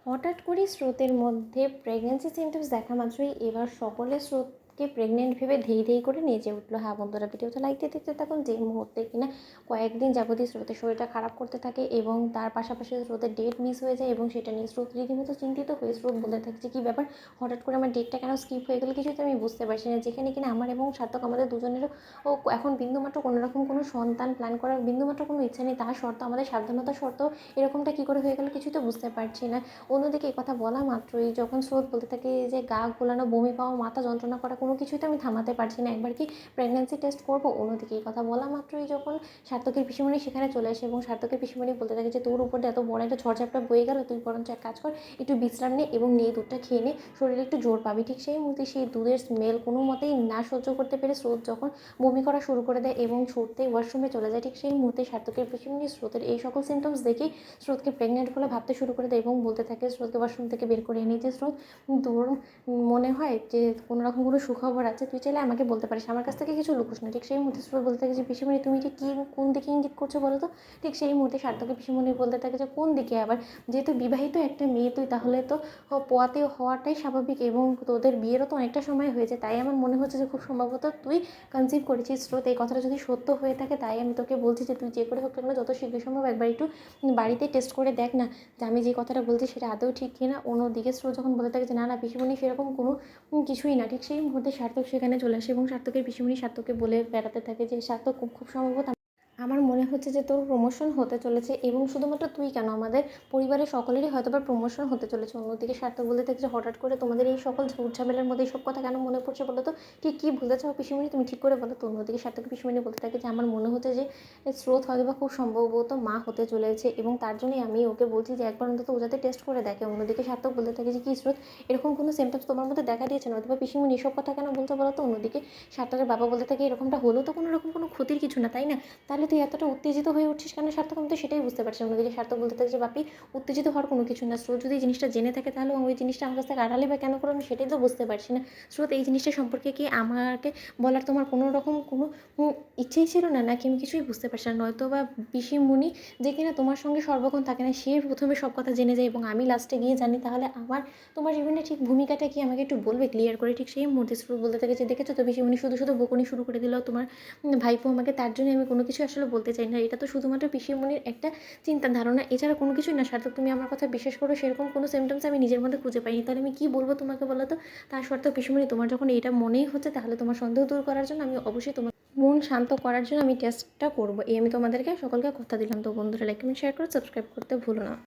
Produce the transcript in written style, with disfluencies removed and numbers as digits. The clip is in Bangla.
হঠাৎ করে স্রোতের মধ্যে প্রেগনেন্সি সিমটমস দেখা মাত্রই এবার সকলে স্রোতকে প্রেগনেন্ট ভেবে ধেই করে নেচে উঠলো। হ্যাঁ বন্ধুরা, ভিডিওটা লাইক দিয়ে দেখতে থাকুন। যে মুহূর্তে কিনা কয়েকদিন যাবতীয় স্রোতের শরীরটা খারাপ করতে থাকে এবং তার পাশাপাশি স্রোতের ডেট মিস হয়ে যায় এবং সেটা নিয়ে স্রোত রীতিমতো চিন্তিত হয়ে স্রোত বলতে থাকে যে কী ব্যাপার, হঠাৎ করে আমার ডেটটা কেন স্কিপ হয়ে গেলো, কিছুই তো আমি বুঝতে পারছি না। যেখানে কিনা আমার এবং সার্থক আমাদের দুজনেরও এখন বিন্দুমাত্র কোনোরকম কোনো সন্তান প্ল্যান করার বিন্দুমাত্র কোনো ইচ্ছা নেই, তার শর্ত আমাদের সাবধানতার শর্ত এরকমটা কী করে হয়ে গেলো কিছুই তো বুঝতে পারছি না। অন্যদিকে এই কথা বলা মাত্রই যখন স্রোত বলতে থাকে যে গা গোলানো, বমি পাওয়া, মাথা যন্ত্রণা করা, কোনো কিছুই তো আমি থামাতে পারছি না, একবার কি প্রেগনেন্সি টেস্ট করবো। অন্যদিকে এই কথা বলা মাত্রই যখন সার্থকের পিসিমণি সেখানে চলে আসে এবং সার্থকের পিসিমণি বলতে থাকে যে তোর উপর এত বড় একটা ঝড়ঝাপটা বয়ে গেল, তুই বরঞ্চ এক কাজ কর, একটু বিশ্রাম নে এবং নিয়ে দুধটা খেয়ে নে, শরীরে একটু জোর পাবি। ঠিক সেই মুহূর্তে সেই দুধের স্মেল কোনো মতেই না সহ্য করতে পেরে স্রোত যখন বমি করা শুরু করে দেয় এবং ছুটতে ওয়াশরুমে চলে যায়, ঠিক সেই মুহূর্তে সার্থকের পিসিমণি স্রোতের এই সকল সিমটমস দেখেই স্রোতকে প্রেগনেন্ট বলে ভাবতে শুরু করে দেয় এবং বলতে থাকে স্রোতকে ওয়াশরুম থেকে বের করে এনে যে স্রোত, তোর মনে হয় যে কোনো রকম কোনো সুখবর আছে, তুই চাইলে আমাকে বলতে পারিস, আমার কাছ থেকে কিছু লুকোস না। ঠিক সেই মুহূর্তে স্রোত বলতে থাকে যে পিসিমণি তুমি ঠিক কী কোন দিকে ইঙ্গিত করছো বলো তো। ঠিক সেই মুহূর্তে সার্থকের পিসিমণি বলতে থাকে যে কোন দিকে আবার, যেহেতু বিবাহিত একটা মেয়ে তুই, তাহলে তো পোয়াতে হওয়াটাই স্বাভাবিক এবং তোদের বিয়েরও তো অনেকটা সময় হয়েছে, তাই আমার মনে হচ্ছে যে খুব সম্ভবত তুই কনসিভ করেছিস। স্রোত এই কথাটা যদি সত্য হয়ে থাকে তাই আমি তোকে বলছি যে তুই যে করে হোক না যত শীঘ্র সম্ভব একবার একটু বাড়িতে টেস্ট করে দেখ না যে আমি যে কথাটা বলছি সেটা আদৌ ঠিক কিনা। অন্যদিকে স্রোত যখন বলে থাকে যে না না পিসিমণি সেরকম কোনো কিছুই না, ঠিক সেই মুহূর্তে সার্থক সেখানে চলে আসে এবং সার্থকের পিসিমণি সার্থককে বলে বেড়াতে থাকে যে সার্থক খুব সম্ভবত আমার মনে হচ্ছে যে তোর প্রমোশন হতে চলেছে এবং শুধুমাত্র তুই কেন, আমাদের পরিবারের সকলেরই হয়তো বা প্রমোশন হতে চলেছে। অন্যদিকে সার্থক বলতে থাকে যে হঠাৎ করে তোমাদের এই সকল ঝামেলার মধ্যে এইসব কথা কেন মনে পড়ছে বলো তো, ঠিক কী বলতে চাও পিসিমণি, তুমি ঠিক করে বলো তো। অন্যদিকে সার্থক পিসিমণি বলতে থাকে যে আমার মনে হচ্ছে যে স্রোত হয়তো বা খুব সম্ভবত মা হতে চলেছে এবং তার জন্যই আমি ওকে বলছি যে একবার অন্তত ও যাতে টেস্ট করে দেখে। অন্যদিকে সার্থক বলতে থাকে যে কী স্রোত, এরকম কোনো সিমটমস তোমার মধ্যে দেখা দিয়েছে না, অথবা পিসিমণি এসব কথা কেন বলতে বলো তো। অন্যদিকে সার্থকের বাবা বলতে থাকে এরকমটা হলো তো কোনো রকম কোনো ক্ষতির কিছু না, তাই না, তাহলে তুই এতটা উত্তেজিত হয়ে উঠছিস কেন সার্থক, আমি তো সেটাই বুঝতে পারছি। অন্যদিকে সার্থক বলতে থাকে যে বাপি উত্তেজিত হওয়ার কোনো কিছু না, স্রোত যদি এই জিনিসটা জেনে থাকে তাহলে ওই জিনিসটা আমার কাছ থেকে আড়ালে বা কেন করো আমি সেটাই তো বুঝতে পারছি না। স্রোত এই জিনিসটা সম্পর্কে কি আমাকে বলার তোমার কোনো রকম কোনো ইচ্ছেই ছিল না, নাকি আমি কিছুই বুঝতে পারছি না। নয়তো বা পিসিমণি যে কিনা তোমার সঙ্গে সর্বক্ষণ থাকে না, সে প্রথমে সব কথা জেনে যায় এবং আমি লাস্টে গিয়ে জানি, তাহলে আমার তোমার জীবনে ঠিক ভূমিকাটা কি আমাকে একটু বলবে ক্লিয়ার করে। ঠিক সেই মুহূর্তে স্রোত বলতে থাকে যে দেখেছো তো পিসিমণি শুধু শুধু বকুনি শুরু করে দিল তোমার ভাইপো আমাকে, তার জন্য আমি কোনো কিছু আসলে বলতে চাই না, এটা তো শুধুমাত্র পিসিমণির একটা চিন্তা ধারণা, এছাড়া কোনো কিছুই না। সার্থক তুমি আমার কথা বিশ্বাস করো, সেরকম কোনো সিমটমস আমি নিজের মধ্যে খুঁজে পাইনি, তাহলে আমি কী বলবো তোমাকে বলো তো। তার সত্ত্বেও পিসিমণি তোমার যখন এটা মনেই হচ্ছে, তাহলে তোমার সন্দেহ দূর করার জন্য আমি অবশ্যই তোমার মন শান্ত করার জন্য আমি টেস্টটা করবো, এই আমি তোমাদেরকে সকলকে কথা দিলাম। তো বন্ধুরা লাইক কমেন্ট শেয়ার করো, সাবস্ক্রাইব করতে ভুলো না।